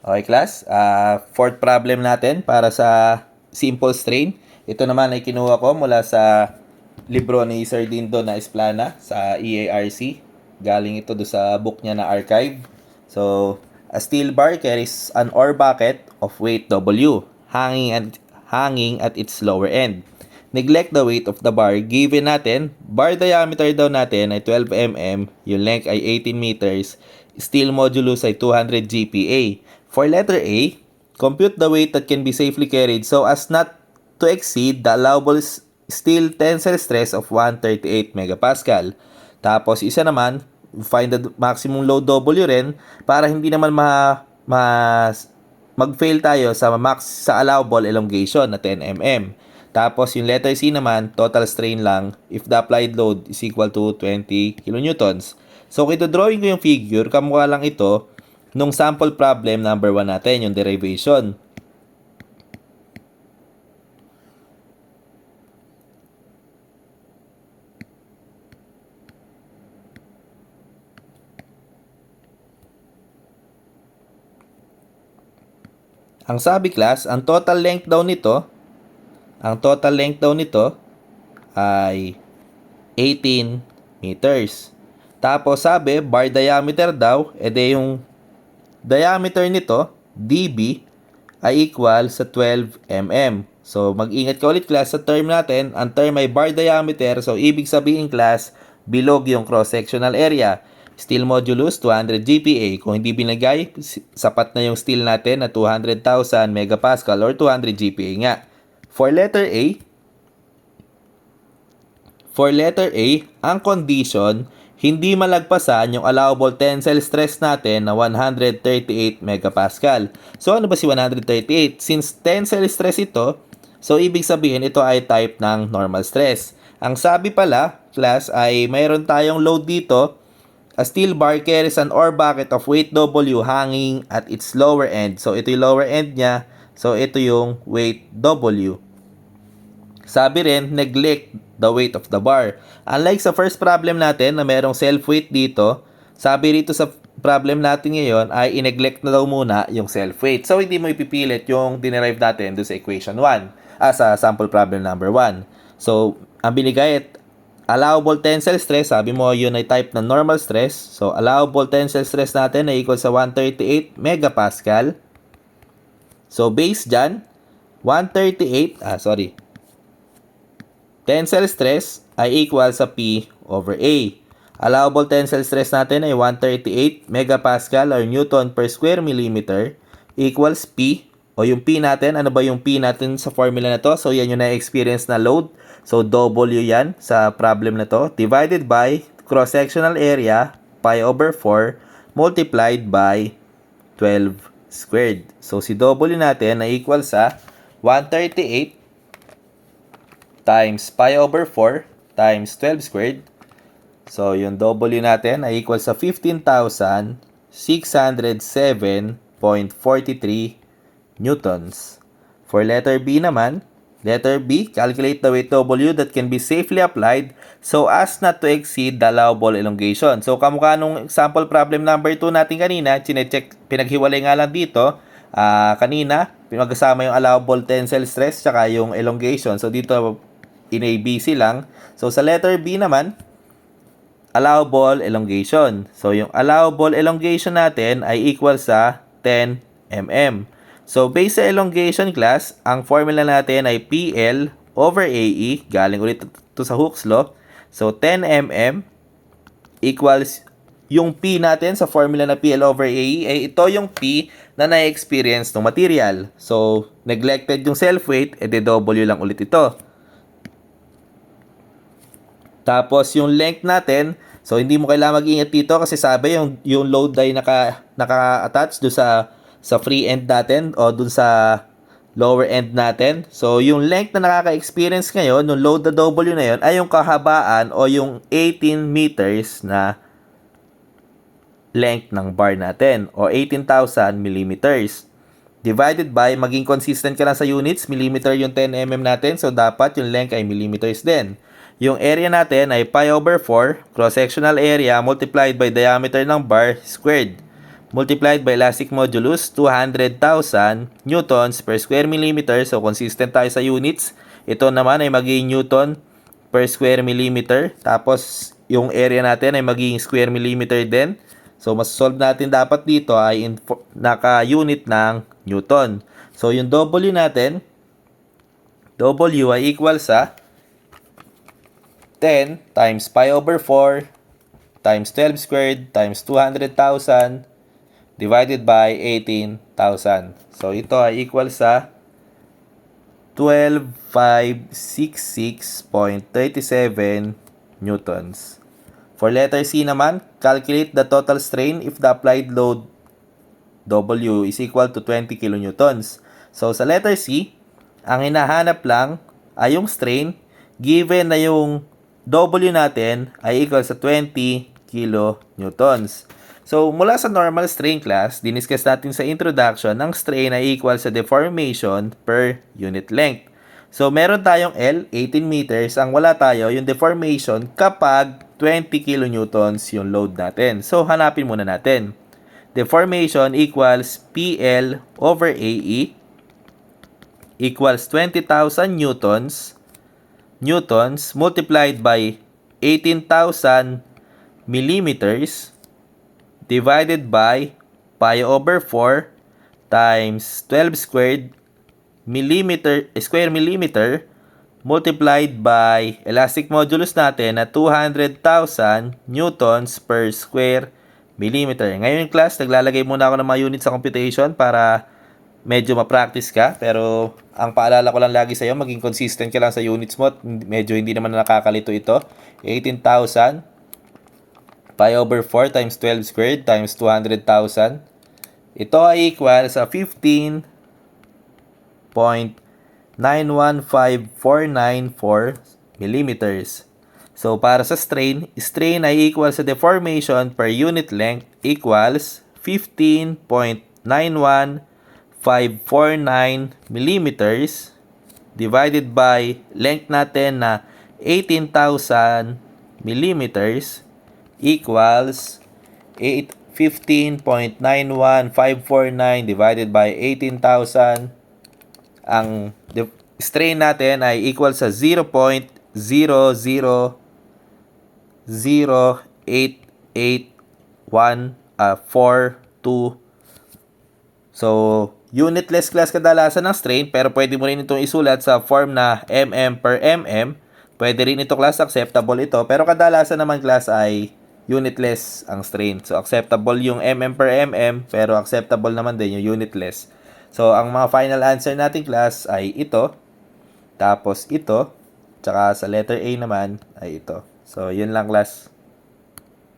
Okay, class. Fourth problem natin para sa simple strain. Ito naman ay kinuha ko mula sa libro ni Sir Dindo na Esplana sa EARC. Galing ito do sa book niya na archive. So, a steel bar carries an ore bucket of weight W, hanging at its lower end. Neglect the weight of the bar. Given natin, bar diameter daw natin ay 12 mm, yung length ay 18 meters, steel modulus ay 200 GPa. For letter A, compute the weight that can be safely carried so as not to exceed the allowable steel tensile stress of 138 megapascal. Tapos isa naman, find the maximum load W rin para hindi naman mag-fail tayo sa sa allowable elongation na 10 mm. Tapos yung letter C naman, total strain lang if the applied load is equal to 20 kilonewtons. So kung drawing ko yung figure, kamukha lang ito nung sample problem number 1 natin, yung derivation. Ang sabi class, ang total length daw nito ay 18 meters. Tapos sabi, bar diameter daw, edi yung diameter nito, dB, ay equal sa 12 mm. So, mag-ingat ka ulit class sa term natin. Ang term ay bar diameter. So, ibig sabihin class, bilog yung cross-sectional area. Steel modulus, 200 GPa. Kung hindi binigay, sapat na yung steel natin na 200,000 megapascal or 200 GPa nga. For letter A, ang condition, hindi malagpasan yung allowable tensile stress natin na 138 megapascal. So, ano ba si 138? Since tensile stress ito, so ibig sabihin ito ay type ng normal stress. Ang sabi pala, class, ay mayroon tayong load dito. A steel bar carries an ore bucket of weight W hanging at its lower end. So, ito yung lower end niya. So, ito yung weight W. Sabi rin, neglect the weight of the bar. Unlike sa first problem natin na merong self-weight dito, sabi rito sa problem natin ngayon ay ineglect na daw muna yung self-weight. So, hindi mo ipipilit yung dinerive natin doon sa equation 1, sa sample problem number 1. So, ang binigay at allowable tensile stress, sabi mo yun ay type ng normal stress. So, allowable tensile stress natin ay equal sa 138 megapascal. So, based dyan, tensile stress ay equal sa P over A. Allowable tensile stress natin ay 138 megapascal or Newton per square millimeter equals P. O yung P natin, ano ba yung P natin sa formula na to? So yan yung na-experience na load. So W yan sa problem na to. Divided by cross-sectional area, pi over 4, multiplied by 12 squared. So si W natin ay equal sa 138 times pi over 4 times 12 squared. So, yung W natin ay equal sa 15,607.43 newtons. For letter B naman, letter B, calculate the weight W that can be safely applied so as not to exceed the allowable elongation. So, kamukha nung sample problem number 2 natin kanina, pinaghiwalay nga lang dito. Kanina, pinagkasama yung allowable tensile stress tsaka yung elongation. So, dito, in-ABC lang. So, sa letter B naman, allowable elongation. So, yung allowable elongation natin ay equal sa 10 mm. So, based sa elongation class, ang formula natin ay PL over AE. Galing ulit ito sa Hooke's Law. So, 10 mm equals yung P natin sa formula na PL over AE ay ito yung P na na-experience ng material. So, neglected yung self-weight, edi W lang ulit ito. Tapos yung length natin, so hindi mo kailangan mag-ingat dito kasi sabi yung load ay naka-attach do sa free end natin o dun sa lower end natin. So yung length na nakaka-experience ngayon, yung load na W na yun ay yung kahabaan o yung 18 meters na length ng bar natin o 18,000 millimeters. Divided by, maging consistent ka lang sa units, millimeter yung 10 mm natin, so dapat yung length ay millimeters din. Yung area natin ay pi over 4, cross-sectional area multiplied by diameter ng bar squared. multiplied by elastic modulus 200,000 newtons per square millimeter. So consistent tayo sa units. Ito naman ay magiging newton per square millimeter. Tapos yung area natin ay magiging square millimeter din. So mas-solve natin dapat dito ay naka-unit ng newton. So yung W natin, W ay equal sa 10 times pi over 4 times 12 squared times 200,000 divided by 18,000. So ito ay equal sa 12,566.37 newtons. For letter C naman, calculate the total strain if the applied load W is equal to 20 kilonewtons. So sa letter C, ang hinahanap lang ay yung strain given na yung W natin ay equal sa 20 kilonewtons. So, mula sa normal strain class, diniscuss natin sa introduction, ang strain ay equal sa deformation per unit length. So, meron tayong L, 18 meters. Ang wala tayo, yung deformation kapag 20 kilonewtons yung load natin. So, hanapin muna natin. Deformation equals PL over AE equals 20,000 newtons multiplied by 18,000 millimeters divided by pi over 4 times 12 square millimeter multiplied by elastic modulus natin na 200,000 newtons per square millimeter. Ngayon class, naglalagay muna ako ng mga units sa computation para medyo ma-practice ka. Pero ang paalala ko lang lagi sa iyo, maging consistent ka lang sa units mo. Medyo hindi naman nakakalito ito. 18,000 pi over 4 times 12 squared times 200,000. Ito ay equal sa 15.915494 millimeters. So, para sa strain ay equal sa deformation per unit length equals 15.91549 millimeters divided by length natin na 18,000 millimeters equals 15.91549 divided by 18,000. Ang strain natin ay equal sa 0.0008842. So, unitless class kadalasan ng strain, pero pwede mo rin itong isulat sa form na mm per mm. Pwede rin ito class, acceptable ito, pero kadalasan naman class ay unitless ang strain. So, acceptable yung mm per mm, pero acceptable naman din yung unitless. So, ang mga final answer natin class ay ito, tapos ito, tsaka sa letter A naman ay ito. So, yun lang class.